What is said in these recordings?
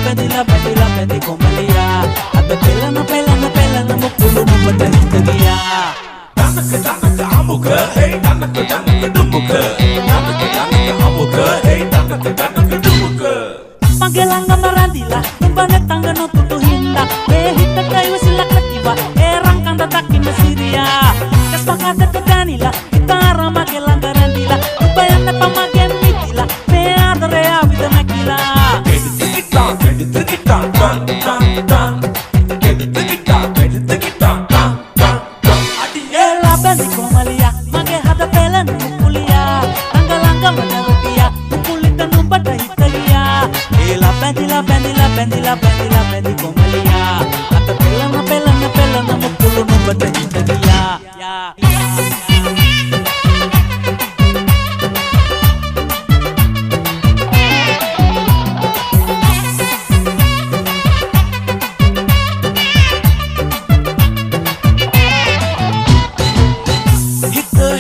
පැති කොමලියා අද පෙළන මුකුළු නුඹට හිත ගියා දනක අමුක හේ දනක දුමුක දනක අමුක හේ දනක දුමුක මගේ ළඟම රැඳිලා නුඹ නැතඟ නොතුතු හින්දා මේ හිතට ඉවසිල්ලක් නැතිවා ඒ රංකඳ දකින්න සිරියා කස්පකාදට දැනිලා හිතාරා මගේ ළඟ රැඳිලා නුඹ යන්න පමගෙන් මිදිලා මේ ආදරය ආවිද මැකිලා Bendila komalia ata pelana mukulu numbata hitagiya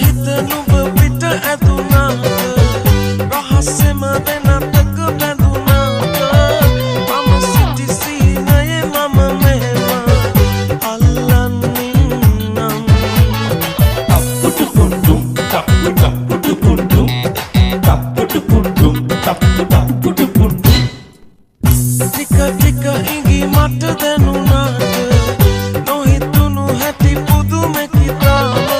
hita nubba pita aduna rahasema dena Tika ingi mata denunada no hitunu hati pudu me kitama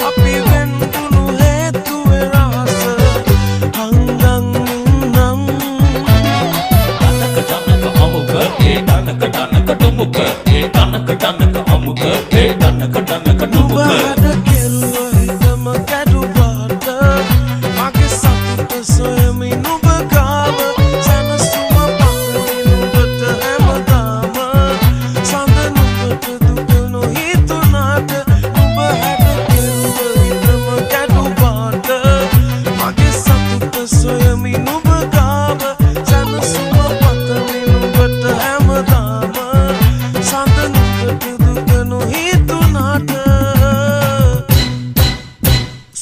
api vendunu hetu erasa hangang nam tanaka amuka tanaka dumuka tanaka amuka tanaka dumuka ada kelwa hitama kadu bata mage satu tasoya me nuba kava sana suma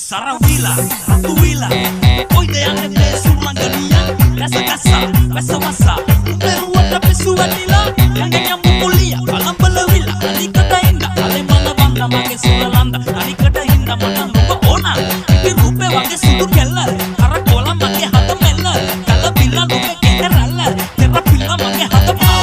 Sarawila, Ratuwila, oide ane surlangalia, rasa wasa, umeruwa tapi suwanila, yang mulia, alam belawila, ali kata indah, ale mana banda make sulalanda, ali kata indah mana rupa ona, ipi rupe wake sudu kella, ara kola make hata mella, kala bila rupe keterala, terra bila make hata pala.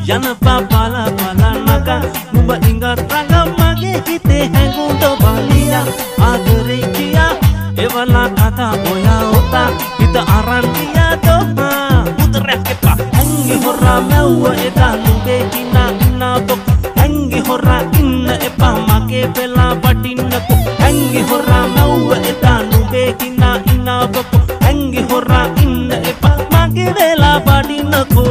Yana pala naga nuba ingat raga mage hite hangundo balia adare kiya evala kata boya ota hita aran kiya doha udre ke pa hangi horra mewa eta nube kina na bok hangi horra inna epa mage bela badinna ko hangi horra mewa eta nube kina ina bok hangi horra inna epa mage bela badinna ko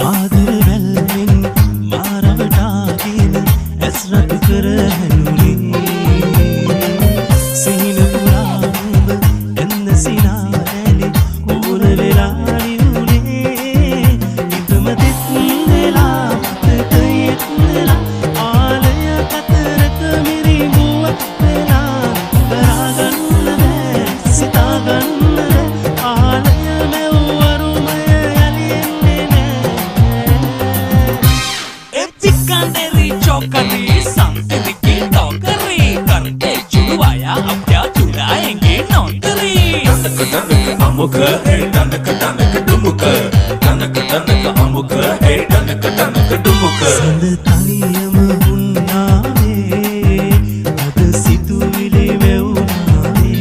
ආදර වැල්ලෙන් මාරවටාගෙන ඇස් රතු කර හැනුනේ සිහින පුරාම එන්න සිනාලේ කුල වෙලා නිවුනේ ඉතම දෙත් වෙලා මතක යෙත්ලා ආලය කතරක මිරිමුවක් වෙලා දරාගන්න බෑ සිතාගන්න ආලය මෙව්වරුමය යලින්නේ නෑ එපිකන්දරි චොකරි संतरी की टोकरी करके चुड़वाया अब क्या चुड़ाएंगे नौकरी डनक अमुक है डनक डुमुक डनक अमुक है डनक डुमुक संतानियम उन्नावे अद सितुविलि वेउनावे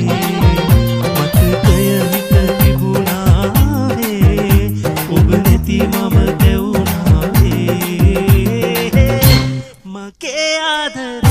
मතකය විත තිබුණාවේ ඔබ නැති මම දෙවුනාවේ මගේ ආදරේ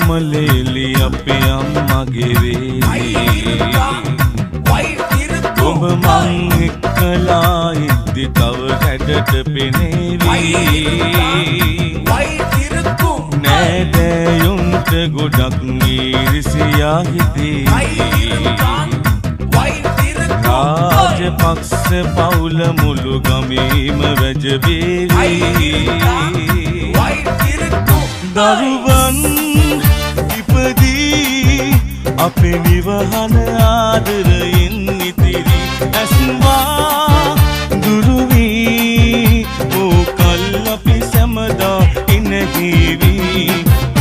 මලේලි අපේ අම්මගේ වේලි ඔබ මං එක්කලා ඉද්දි තව හැඩට පෙනේවි නෑදෑයුන්ට ගොඩක් ඊරිසියා හිතේ රාජපක්ෂ පවුල මුළු ගමේම වැජබේවි දරුවන් ඉපදී අපේ නිවහන ආදරයෙන් ඉතිරි ඇස්වා දුරුවී ඕකල් අපි සැමදා ඉනහිවී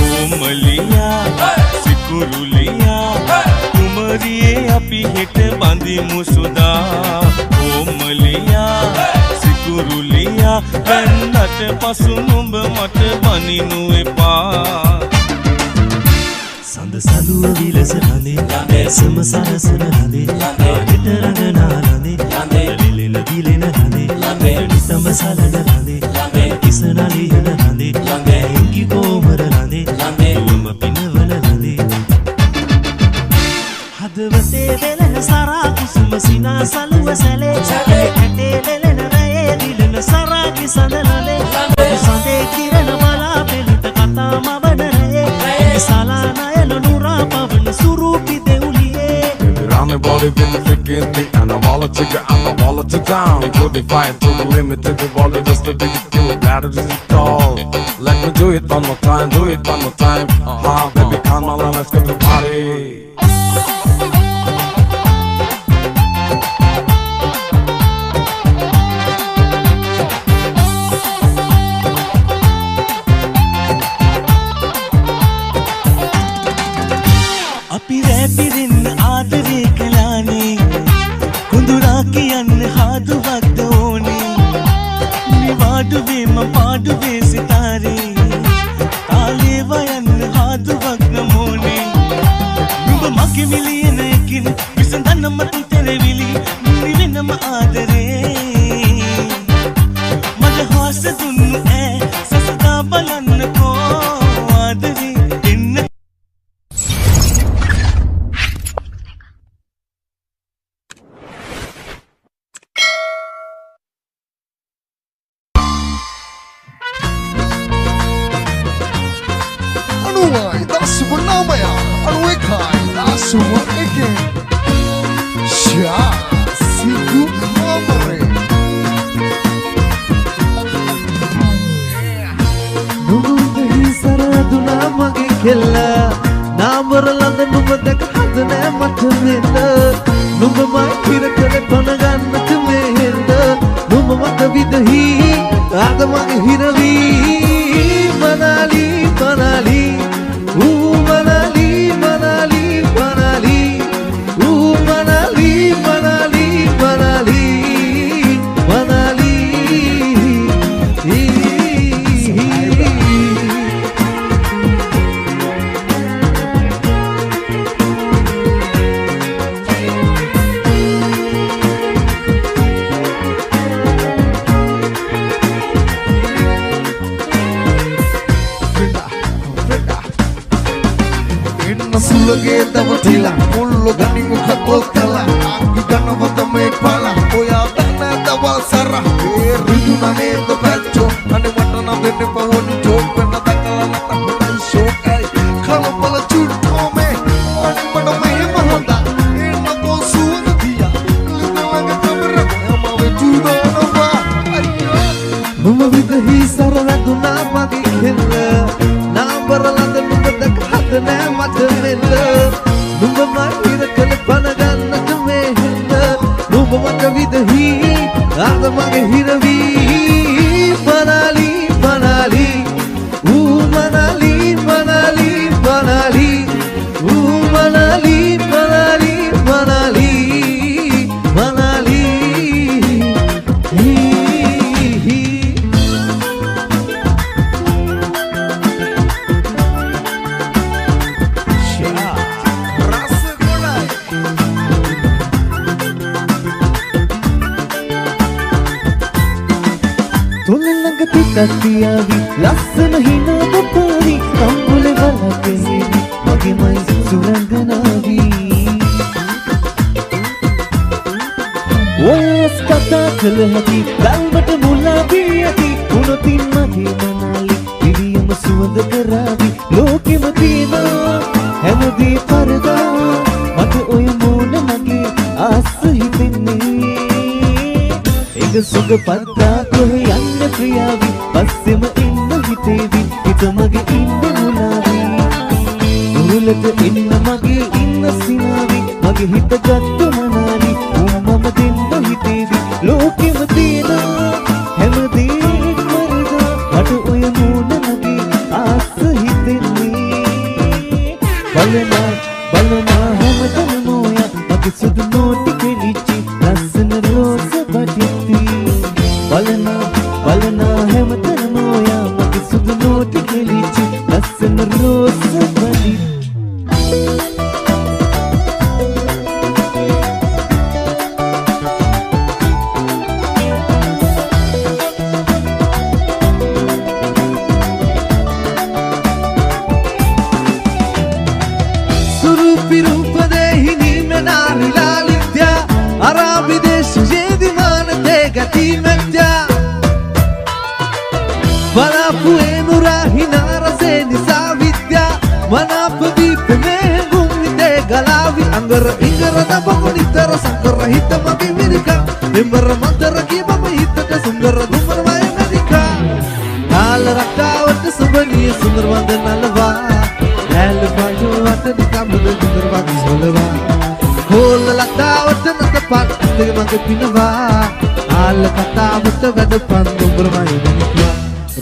ඕමලියා සිකුරුලියා කුමරියේ අපි හෙට බඳිමු සුදා ඕමලියා සිකුරුලියා වෙන්නට පසු නුඹ මට බනිනු එපා සඳ සලුව විලසනනේ සම සරසන හදේ හිට රඟනා නනේ ලිලෙන දිලෙන හදේ නිතම සලන හදේ කිසන ලියන හදේ එංගි කොමර හදේ උම පිනවන හදේ හදවතේ වෙලෙන සරා කුසුම සිනා සලුව සැලේ ඇටේ ලෙලෙන රේ දිලෙන සරා කිසඳනනේ සඳේ කිරණ බලා පෙළට කතා මවන රේ සලානයන නුරා පවන සුරූපි දෙවුලියේ I'm a body been freaking me and I'm all a trigger, I'm a wall to down. We put the fire to the limit to the ball just to dig it through. That is it all. Let me do it one more time, do it one more time. Baby, come on, let's go to party. අපි රැපිරින්න ආදරේ කළානේ කුඳුරා කියන්න හාදුවක්ද ඕනේ නිවාඩුවේ මම පාඩුවේ සිතාරේ තාලේ වයන්න හාදුවක් නමෝනේ නුඹ මගේ මිලියන එකින් විසඳන්න මට තෙරවිලි නිවෙනම ආදරේ මට හොස දුන්නු සසදා බලන්නකෝ ආදරේ එන්න Namaya, Alwekai, Asuma again. Sha, Siku Amore. Nubuhi Saraduna Magi Killa, Namara London Nubadak Hadana Matamilla, Nubama Kirakare Panagan Matamilla, Nubamaka Vidahi, Adamaka Hiravi, Manali, Manali. උලගේ දවටිලා මුල්ල ගනිමු කපෝ කලා ඉගනවද මේ පලා ඔයා දන්න දවල් සරහ ඒ රිදුනා නේද පැච්චෝ අනේ මට නම් දෙන්න පවොන් ජෝක් වෙන දකලා නැතයි ෂෝකයි කලබල චුට්ටෝ මේ අනේ මට මෙහෙම හොඳා ඒ නකෝ සුවඳ තියා ළඟ කමරක යම වෙතුනවා අයියෝ මම විදහි සරලදුනා මගේ කෙල්ල නාඹරලද නුඹ දැක හද නෑ මට මෙල්ල නුඹ මහිර කළ බන ගන්නට මේ හෙල්ල නුඹ මට විදහි ආද මගේ හිරවී මනාලි මනාලි ඌ මනාලි මනාලි මනාලි ඌ මනාලි මනාලි මනාලි මනාලි Tatiavi, lassana hinada pari, kambule wala kehevi, mage mai suranganavi. Oyas kata kala haki, galbata mula biyati, unotin mage manali, vidiyama suwanda karavi, loke matina, hamadi parda, mata oya mona mage aasa hitenne. සුග පත්තා කොහෙ යන්න ප්‍රියාවි පස්සෙම ඉන්න හිතේවි හිත මගේ ඉන්න මුලාවි උරුලට ඉන්න මගේ ඉන්න සිනාවි මගේ හිත ගත්ත මනාලි මම දෙන්න හිතේවි ලෝකෙම තියෙන හැමදේම මරදා මට ඔය මූණ මගේ ආස හිතෙන්නේ බලනා හැමතැනම ඔයා මගේ සුදු නෝටි කෙලිච්චි ලස්සන රෝස බඩිති බලනා හැමතැනම ඔයා මගේ සුදු නෝටි කෙලිච්චි ලස්සන රෝස බඩිති සුරුපි රූපදේහි නීමනාරි ලාලිත්‍යා අරාබි දේශයේදී මානතේ ගති මෙත්‍යා බලාපු එනුරාහි නාරසේ නිසා විද්‍යා මනාප දීපනේ ගුම්නිතේ ගලාවි අංගර ඉංගර දබගු නිතර සංකර හිත මගේ මිරිකා මෙම්බර මන්තර කීපම හිතට සුන්දර දුමර මය මෙදිකා කාල රක්තාවට සුබනිය සුන්දර වන්ද නලවා ඇල පායුවට නිකම්බද සුන්දර වගේ සොලවා කෝල ලක්තාවට නත පාත් දෙක මගේ පිනවා ආල කතාවට වැඩ පන් දුමර මය මෙදිකා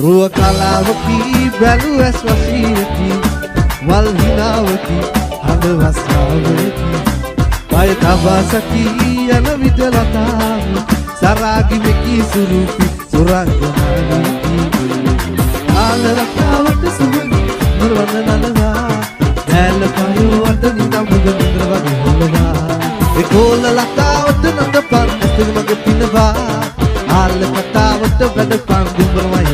රුව කලාවකි බැලු ඇස් වශීවකි වල් හිනාවකි හඳ වස්නාවකි පය තබාසකි යන විට ලතාවි සරාගි මෙකි සුරුපි සුරංගනාවකි ආල රක්තාවට සුබනි මුරවන්න නලවා ඇල පයුවට නිකම්බුද මුද්‍ර වගේ හොලවා ඒ කෝල ලතාවට නත පන් දෙක මගේ පිනවා ආල කතාවට වැඩ පන් දුමර මය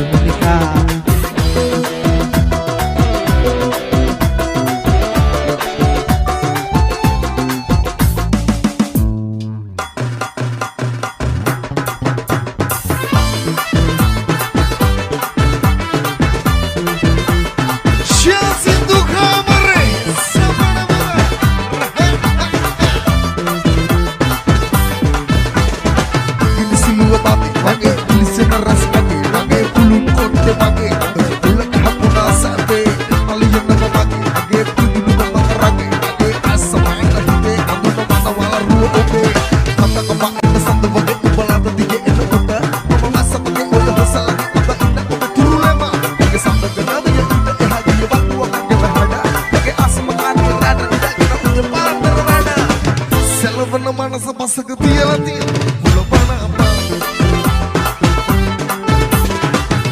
Manasa pasa ke dia lati, mula pana apa?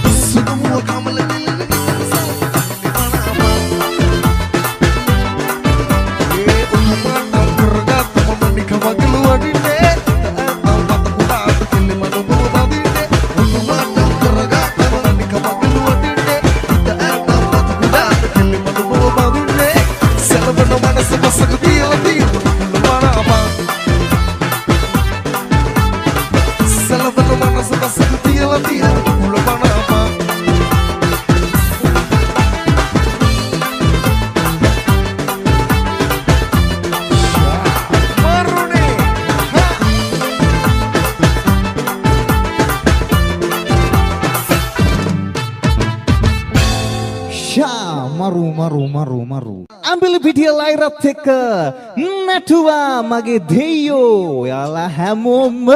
Sudah mua kamu lagi pasal mana apa? Umumana kerja teman nikah bagi luar di net, tahu mata kuda terkini mana mau bagi net. Umumana kerja teman nikah bagi luar di net, tahu mata kuda terkini mana mau bagi net. Selalu mana මරු අම්බිලි පිටිය ලයිරත් එක්ක නැටුවා මගේ දෙයියෝ ඔයාලා හැමෝම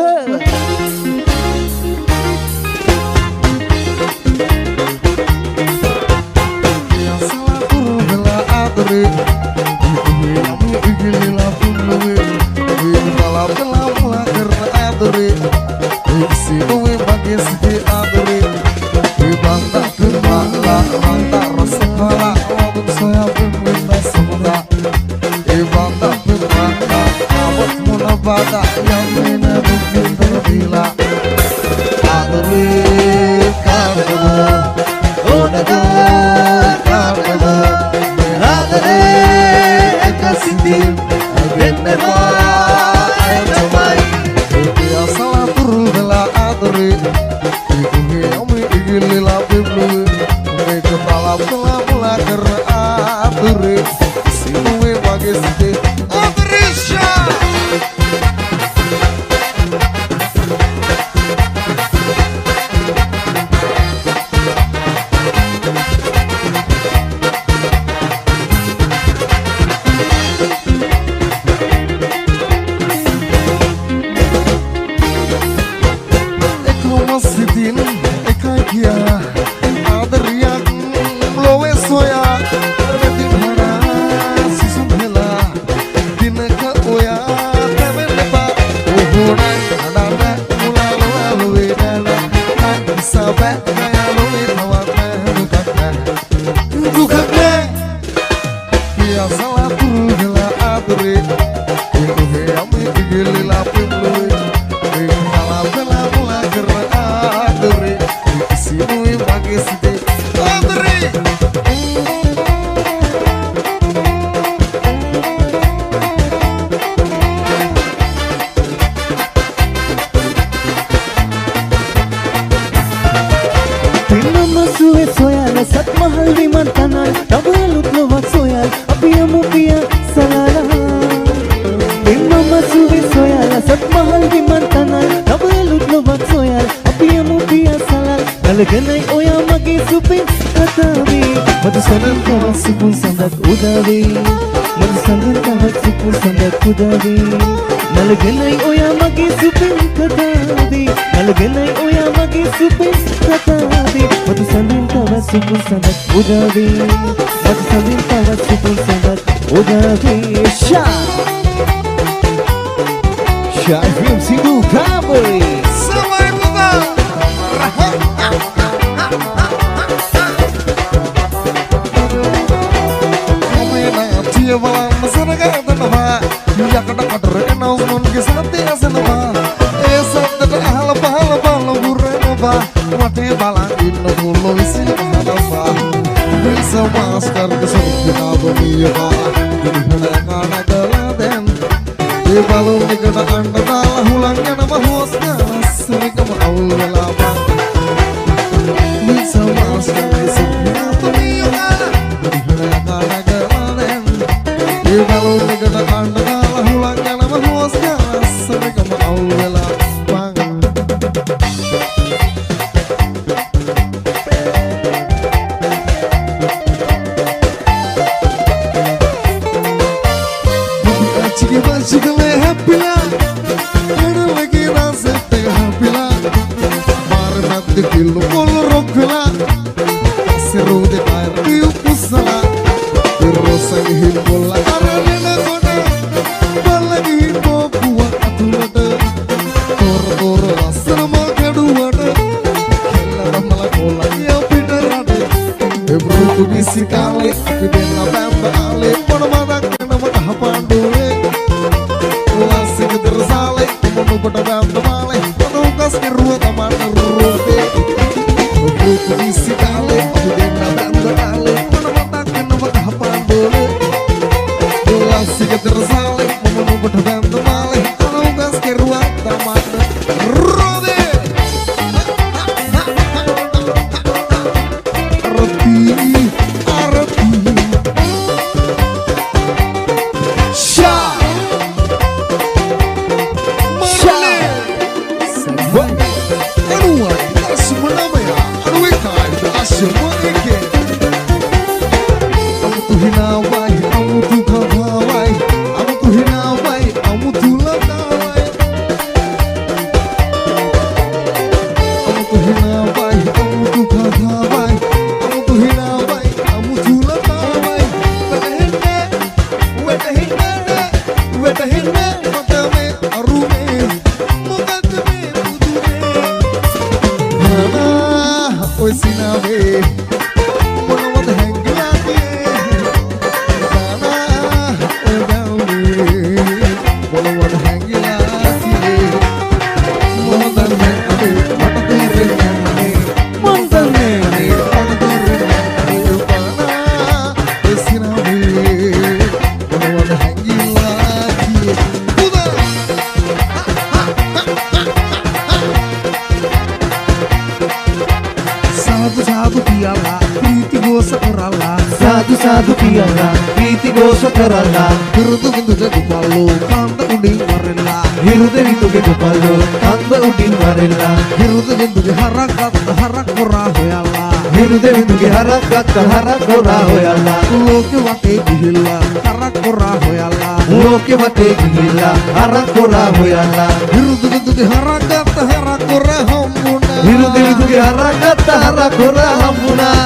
සාදු කියලා ප්‍රීති ഘോഷ කරලා හිරුදු විඳුගේ දුපල්ලෝ කන්ද උඩින් වරෙලා හිරුද විඳුගේ දුපල්ලෝ කන්ද උඩින් වරෙලා හිරුද විඳුගේ හරක් හොරා හොයලා හිරුද විඳුගේ හරක් හොරා හොයලා ලෝකෙ වටේ ගිහිල්ලා හරක් හොරා හොයලා ලෝකෙ වටේ ගිහිල්ලා හරක් හොරා හොයලා හිරුද විඳුගේ හරක් හොරා හම්බුණා හිරුද විඳුගේ හරක් හොරා හම්බුණා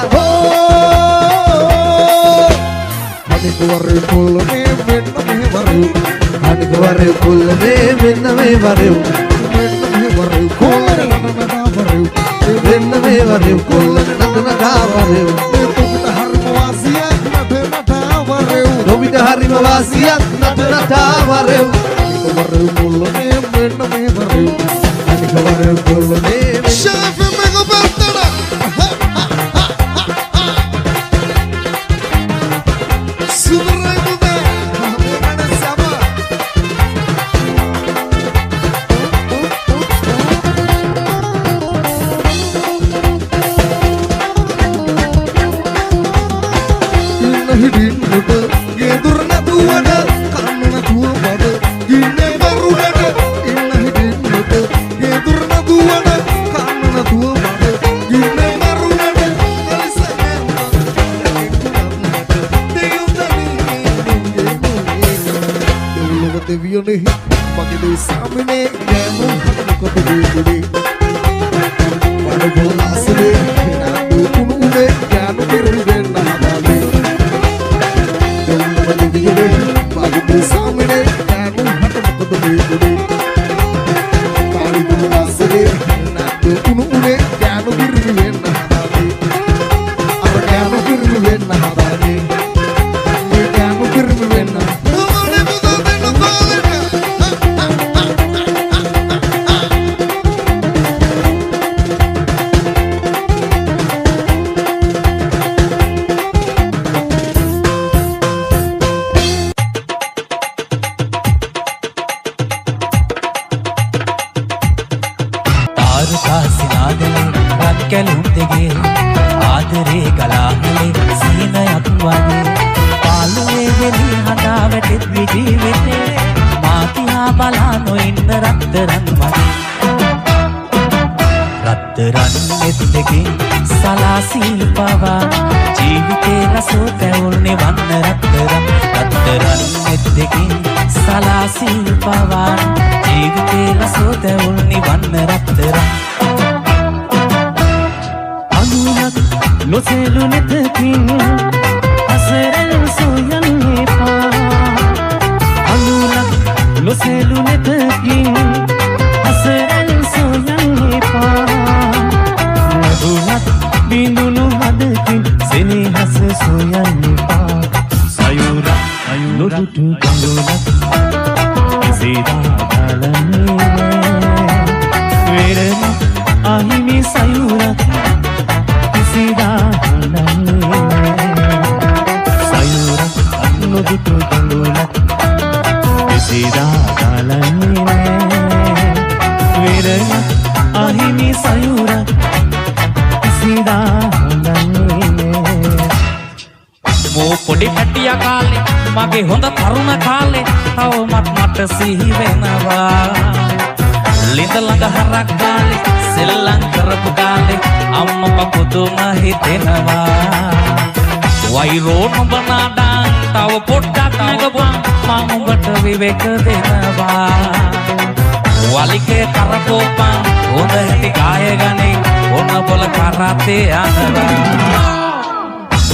Warrior pull me when me warrior. Hani warrior pull me when me warrior. Warrior pull when me warrior pull na warrior. Dobita hari mawasiat na warrior. Warrior pull me when me warrior. Hani warrior pull me. Chef me go bertana.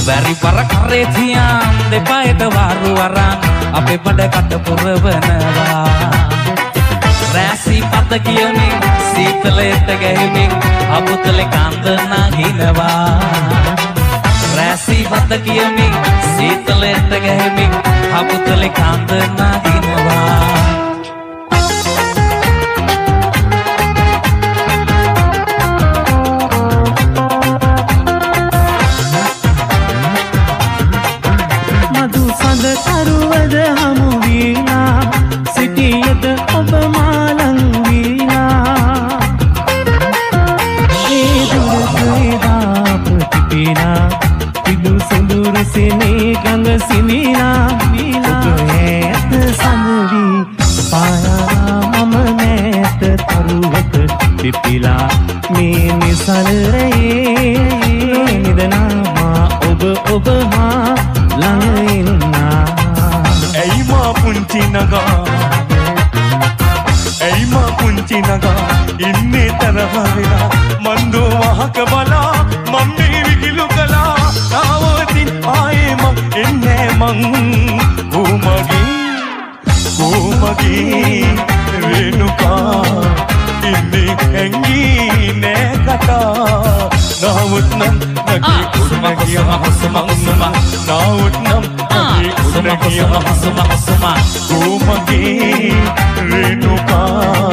Very para karetian de paet waru waran ape pada kat purwanawa rasi pat kiyone සීතලෙට ගැහිමින් අපුතලේ කන්ද නගිනවා රැසි වත කියමින් සීතලෙට ගැහිමින් අපුතලේ කන්ද නගිනවා කරුවද හමු වීනා සිටියද ඔබ මාලං වීනා ඒ දුර දුරා ප්‍රතිපීනා පිදු සඳුරු සෙනේග මිලා ඇත සඳවි පායා මම නැත තරුවක පිපිලා මේ නිසලරයේ නිදනාමා ඔබ හා ළඟ ඉන්නා ඇයි මා පුංචි නගා ඇයි මා පුංචි නගා ඉන්නේ තරහ වෙලා මන්දෝ වහක බලා මම මේ විහිළු කළා තාවතින් ආයේ මං එන්නේ මං කුමගේ රේණුකා ඉන්නේ හැංගී නෑ කතා නාවුත් නම් නගේ උස්ම නාවුත් නම් නගේ උස්ම කුමගේ රේණුකා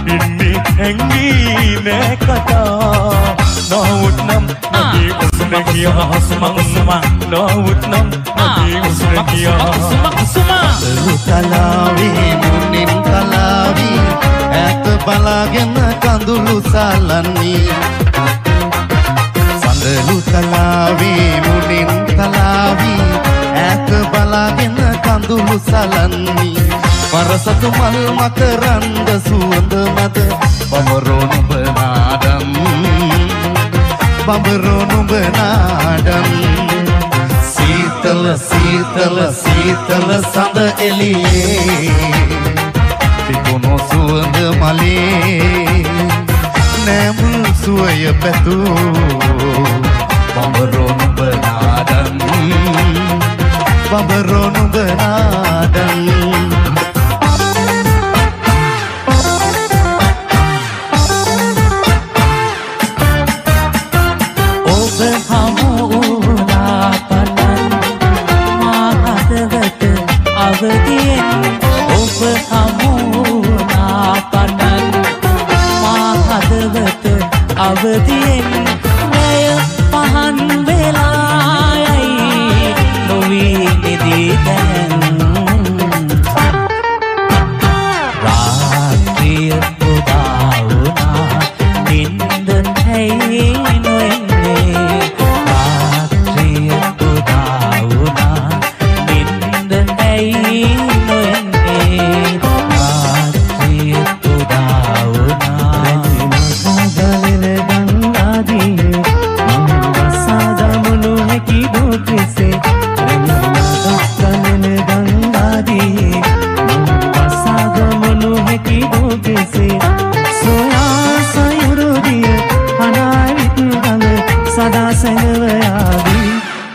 ඉන්නේ හැංගී නෑ කතා නාවුත් නම් නගේ උස්ම නාවුත් නම් නගේ උස්ම කලාවේ මුනින් කලාවේ ඈත බලාගෙන කඳුළු සලන්නේ සඳලු කලාවේ මුනින් කලාවේ ඈත බලාගෙන කඳුළු සලන්නේ වරසතු මල් මකරන්ද සුවඳ මත බඹරෝ නුඹ නාඩම් සීතල සඳ එළියේ තිබුණු සුවඳ මලේ නැමුල් සුවය පැතූ බඹරෝ නුඹ නාඩම් ඔබ හමුනා පනන් මා හදවත අවදියෙන් නැය පහන් වෙලායයි නොවී නිදී දැන් රාත්‍රිය උදා වුණා නින්ද නැයි නොඑන්නේ රාත්‍රිය උදා වුණා නින්ද නැයි සදා සැඟවයාදී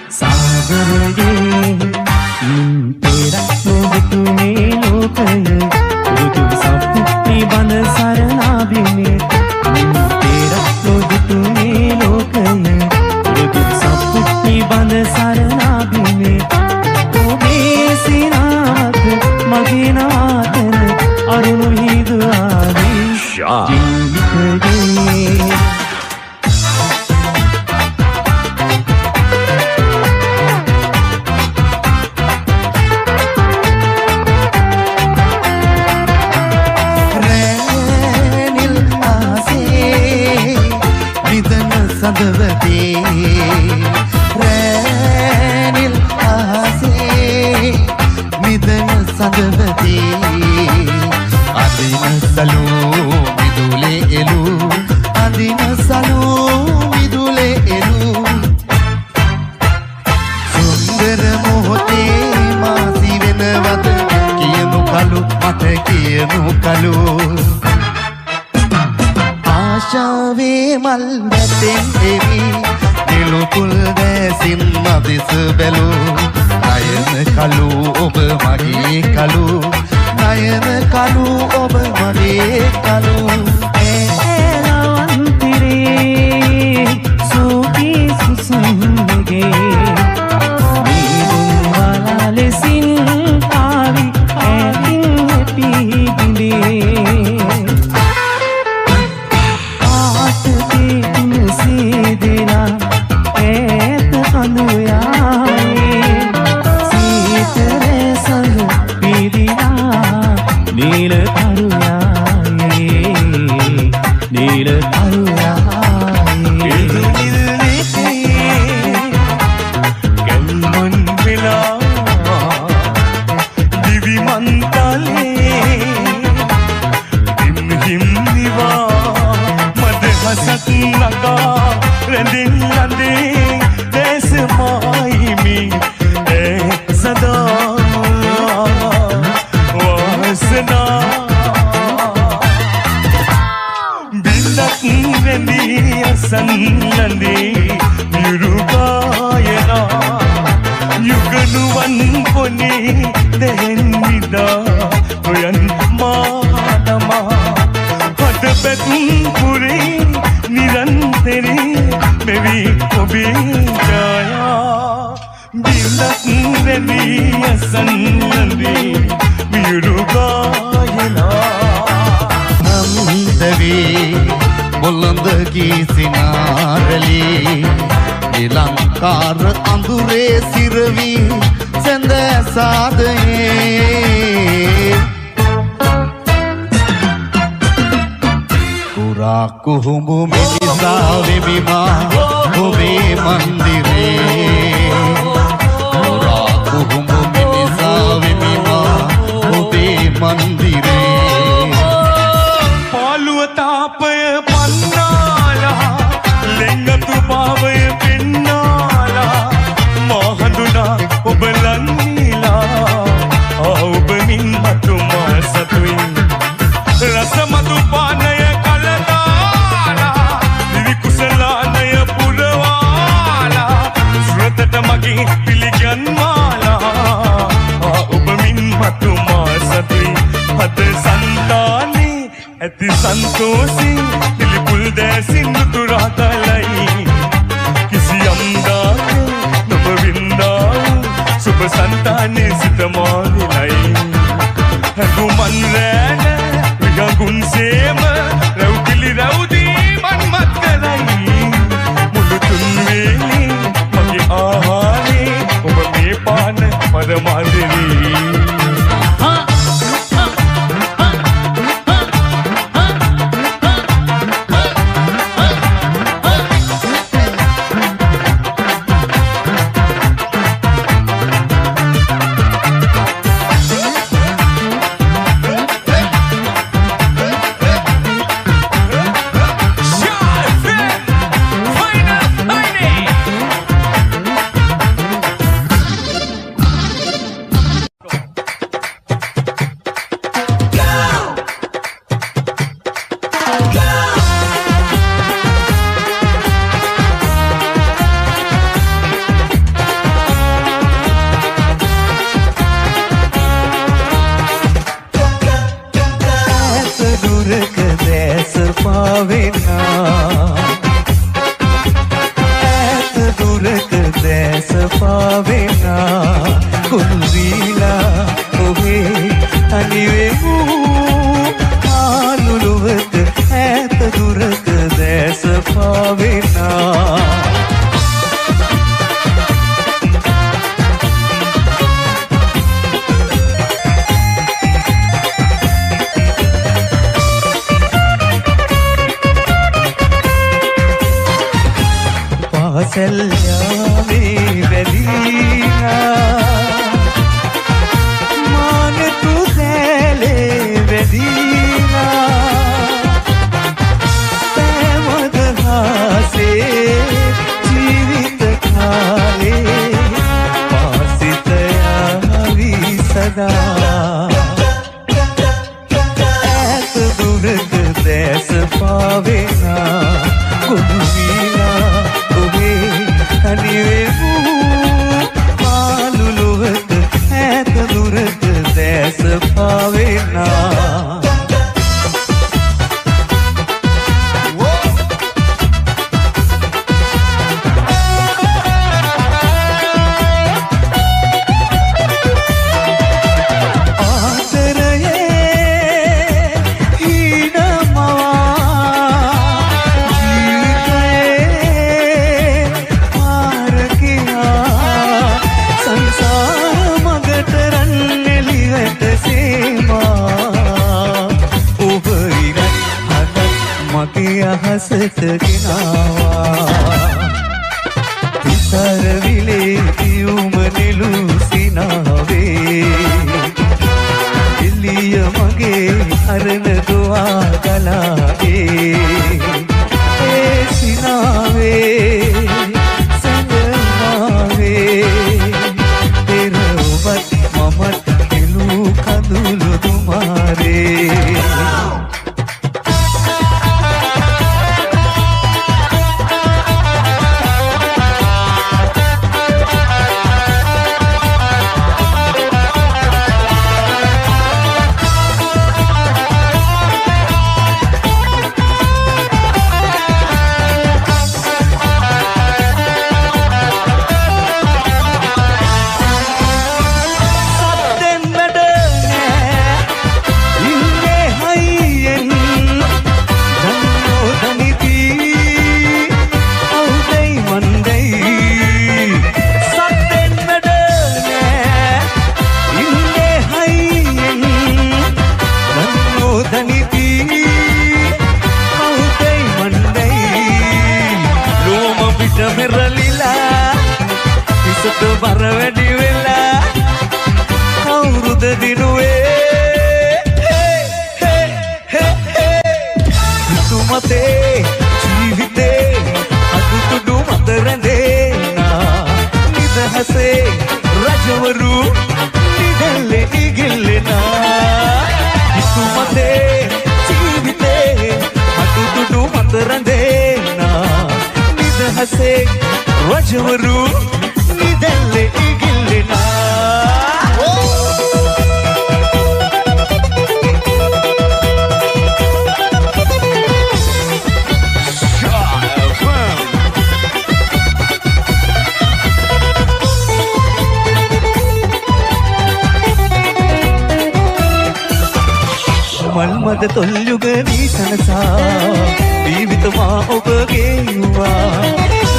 සාගරයේ පෙරක් නොබුතු මේ ලෝකය රුදු සපුටි බඳ සරණාබිනේ පෙරක් නොබුතු මේ ලෝකය රුදු සපුටි බඳ සරණාබිනේ ඔබේ සිනාවක මගේ නාතන අරුණු හිදුවාදී ජීවිතයේ සඳවතේ රැනිල් ආසේ මිදන සඳවතේ අදින සලෝ මිදුලේ එලු අදින සලෝ මිදුලේ එලු සුන්දර මොහොතේ මාසි වෙනවද කියනු කලු මට කියනු කලු ආශාවේ මල් වැටෙන් එවි නිලුකුල් දැසින් මදිස බැලු නයන කලු ඔබ මගේ කලු නයන කලු ඔබ මගේ කලු ඒලවන්තිරේ සූකී සුසුම්ගේ මීදුම් වලා ලෙසින් ආවි ඇතින් පිහිබිඳේ Nila Karuyai සන්නදී නිරුගායනා යුගනුවන් පොනේ දැන් විදා ඔයන් මාතමා හද පැතුම් පුරේ නිරන්තරේ මෙවි ඔබේ ඡායා බිලක් රැඳී සන්නදී නිරුගායනා නම්දවේ බොළඳ කීසිනාරලී නිලංකාර අඳුරේ සිරවි සැඳ සාදයේ කුරා කුහුඹු මිනිසා වෙමිමා ඔබේ මන්දිරේ කුරා කුහුඹු මිනිසා වෙමිමා ඔබේ මන්දිරේ පාළුව තාපය පන්නාලා ලෙංගතු භාවය පෙන්නාලා මහඳුනා ඔබ ලන්නීලා ඔබ මින් මතුමා සතුයින් රසමතු පානය කලදාලා දිවි කුසලානය පුරවාලා සුරතට මගේ පිළිගන්වාලා ඔබ මින් මතුමා සතුයින් හද සන්තානේ ඇති සන්තෝෂී පිළිකුල් දැසින් තුරා කලයි කිසියම් දාක නොබ වින්දා සුබ සන්තානේ සිත මාවිලයි හැඟුමන් රෑන විගඟුන් සේම රැව්පිලි රැව්දී මන්මත් කරයි මුළු තුන් වේලේ මගේ ආහාරේ ඔබ මේ පාන පරමාදරේ මතේ ජීවිතේ අදුතුඩු මත රැඳෙනා නිදහසේ රජවරු නිදැල්ලේ ඉගිල්ලෙනා මතේ ජීවිතේ අදුතුඩු මත රැඳෙනා නිදහසේ රජවරු නිදැල්ලේ ඉගිල්ලෙනා මල්මද තොල්ලුග වී සනසා ජීවිතමා ඔබගේ වුවා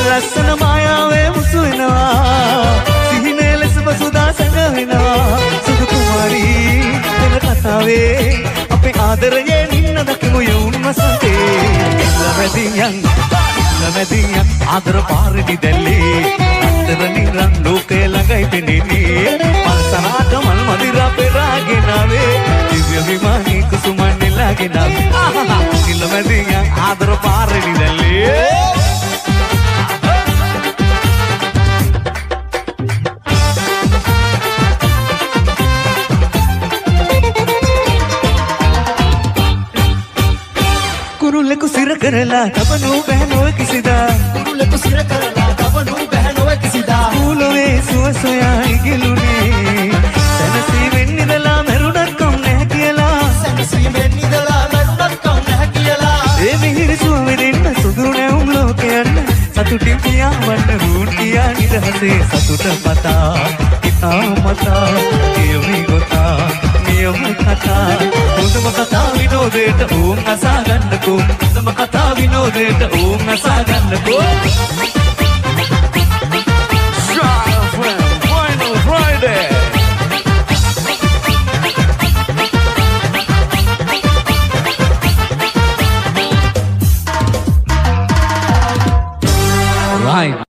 ලස්සන මායාවේ මුසු වෙනවා සිහිනේ ලෙස බසුදා සැඟවෙනවා සුදු කුමාරී එන කතාවේ අපේ ආදරයේ නින්න දකිමු යවුන් වසන්තේ ළමැදියන් ආදර පාරටි දැල්ලේ අතර නිරන් ලෝකේ ළඟයි පෙනෙන්නේ පල්සනාට මල් මදිරා පෙරාගෙනාවේ දිව්‍ය විමානී කුසුමන් නිලාගෙනාවේ ළමැදියන් ආදර පාරටි දැල්ලේ කුරුල්ලෙකු සිර කරලා තබනු බැහැනොව කිසිදා කුරුල්ලෙකු සිර කරලා තබනු බැහැනොව කිසිදා කුලවේ සුව සොයා ඉගිලුනේ සැනසී වෙන්නිදලා මරුණක් කොම් නැහැ කියලා සැනසී වෙන්නිදලා මරුණක් කොම් නැහැ කියලා ඒ මිහිරි සුව වෙදින්න සුදුරු නැවුම් ලෝකයන් සතුටින් පියාවන්න රූන් කියා නිදහසේ සතුට මතා ඉතා මතා කියවි ගොතා නියම කතා හොඳම කතා විනෝදයට ඕම් අසා ගන්නකෝ හොඳම කතා විනෝදයට ඕම් අසා ගන්නකෝ Final Friday. Right.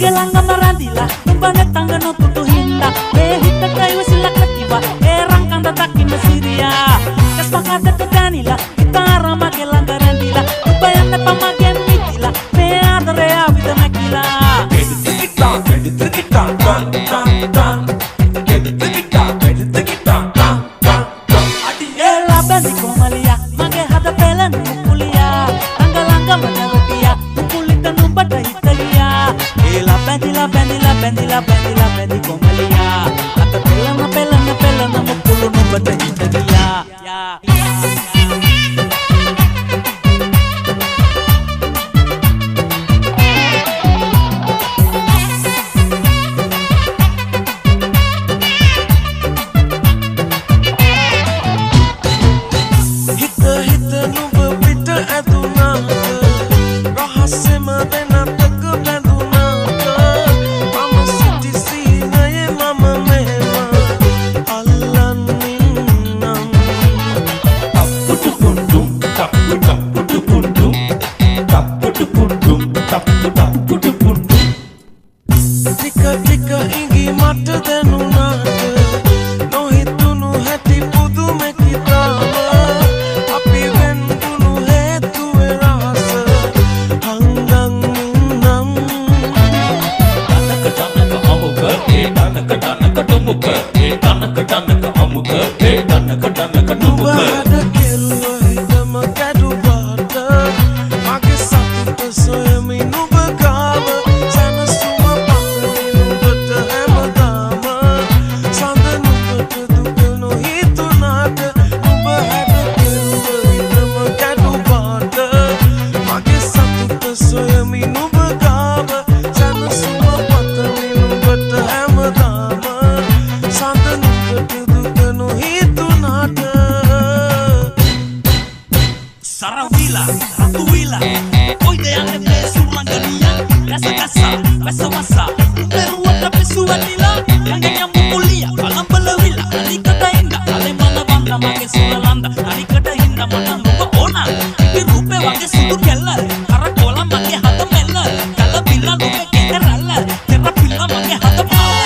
mage langama randila numbane tanga no tutu hinda me hitta kai wasilak nakiwa erang kanda takin siria kesepakatan kedanila itara mage langga randila nubayane pamagen mitila me adare avida makila ela bendi komalia mage hada pelan mukulia langga langga manavetia mukulita numbada hitalia ela bendi komalia hada pelan mukulu numbada hitalia Sarawila, Ratuwila, oide yang lepe surlanggania, kasa-kasa, wasa-wasa, beruat tapi suatila, yang mukulia, alam belawila, ali kata indah, ale mana banda make sulalanda, ali kata indah mana lupa ona, di rupe wake sudur keller, karakola make hata meller, kala bila lupe keterala, terra bila make hata pala.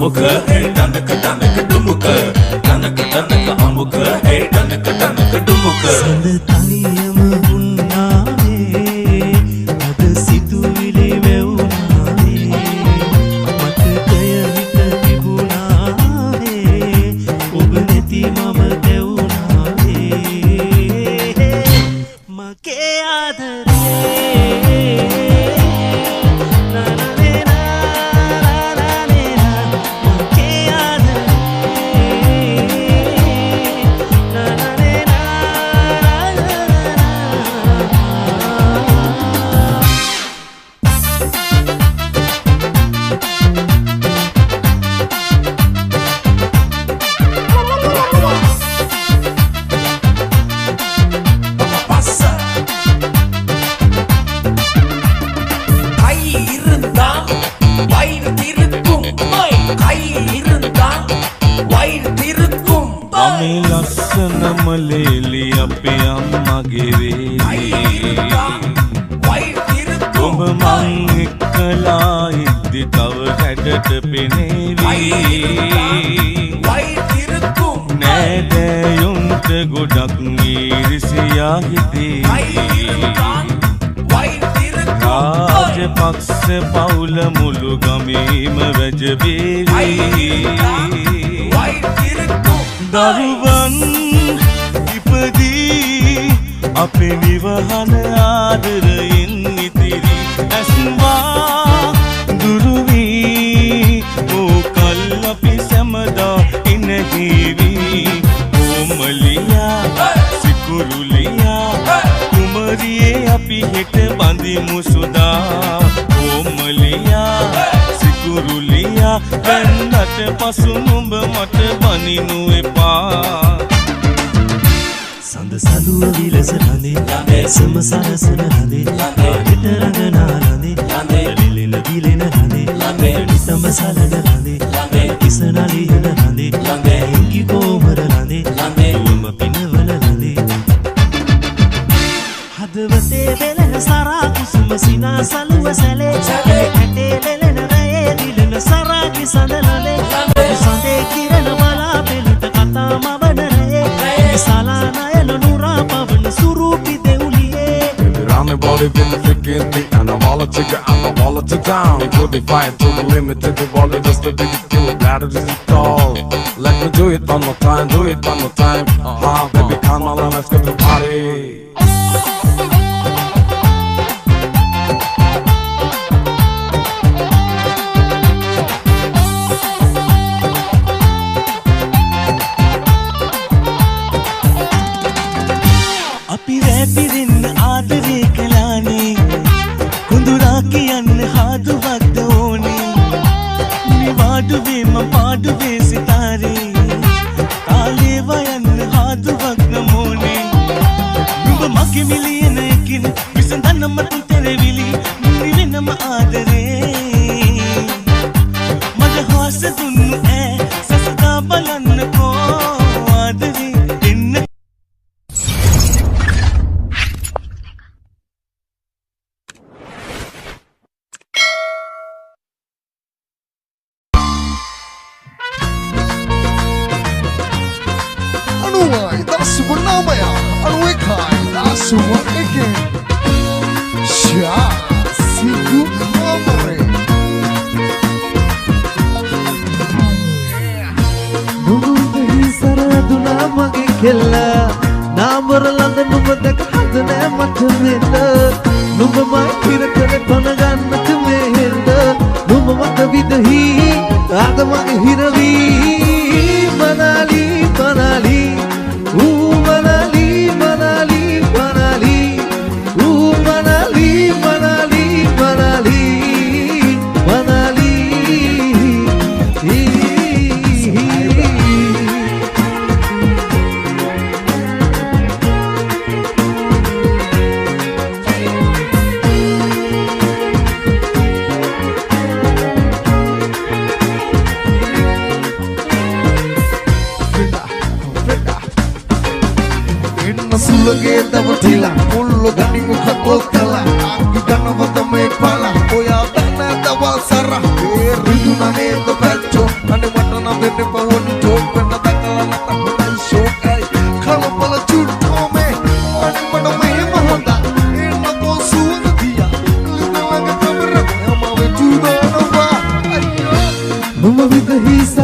amuka, hey danaka danaka dumuka, danaka danaka amuka, hey danaka danaka dumuka. සඳතනියම වුණාවේ අද සිතුවිලි වැවුනාවේ මතකය හිත තිබුණාවේ ඔබ නැති මම දැවුනාවේ මගේ ආදරේ ලස්සනමලේලි අපේ අම්මගේ වේලි ඔබ මං එක්කලා ඉද්දි තව හැඩට පෙනේවි නෑදෑයොන්ට ගොඩක් ඊරිසියා හිතේ රාජපක්ෂ පවුල මුළු ගමේම වැජබේවි දරුවන් ඉපදී අපේ නිවහන ආදරයෙන් ඉතිරි ඇස්වා දුරුවී ඕකල් අපි සැමදා ඉනහිවී ඕමලියා සිකුරුලියා කුමරියේ අපි හෙට බඳිමු සුදා ඕමලියා සිකුරුලියා වෙන්නට පසු නුඹ මට බනිනු එපා සඳ සලුව විලස රඳේ සම සරසන රඳේ හිත රඟනා රඳේ ලිලෙන දිලෙන රඳේ නිතම සලන රඳේ කිසනලියන රඳේ හිඟි කොමර රඳේ උම පිනවන රඳේ හදවතේ වෙලෙන සරා කුසුම සිනා සලුව සැලේ ඇටේ ලෙලෙන රයේ දිලෙන සරා කිසඳලලේ සඳේ කිරණ බලා පෙළට කතා මවන රයේ සලානයන නුරා පවන සුරූපි දෙවුලියේ I'm about it in the freaking thing and I'm all a trigger and I'm all to down. We put the fire to the limit to the ball just to dig it through. Bladder is tall. Let me do it one more time, do it one more time. Baby, come on, let's get the party. අපි රැපිරෙන්න ආදරේ කළානේ කුඳුරා කියන්න හාදුවක්ද ඕනේ නිවාඩුවේ මම පාඩුවේ සිතාරේ තාලේ වයන්න හාදුවක් නමෝනේ නුඹ මගේ මිලියන එකින් විසඳන්න මතු තෙරවිලි නිවෙනම ආදරේ මට හොස දුන්නු ඈ සසදා බලන්නකෝ ආදරේ එන්න නාමර ළඟ නුඹ දැක හද නෑ මට මෙන්න නුඹ මයි හිර කර කොන ගන්නට මෙහෙන්න නුඹ මට විදහි ආද මගේ හිරවී මනාලි මනාලි ඌ මනාලි මනාලි මනාලි ඌ මනාලි මනාලි මනාලි මනාලි සුලගේ දවතිලා මුල්ලො ගනිමු කතෝකලා ඉදනවද මේ පලා ඔයා දන්න දවල් සර ඒ රිදුන නේද පැච්චෝ වෙන්න පවොනි ටෝක් වෙන දකලන තමයි ෂෝකයි කලබල චුට්ටෝමේ අනිමන මෙහෙම හොඳා එන්න පොසුවන දියා ළඟ කමර මම වෙතුනනවා අයියෝ මම විදහිසා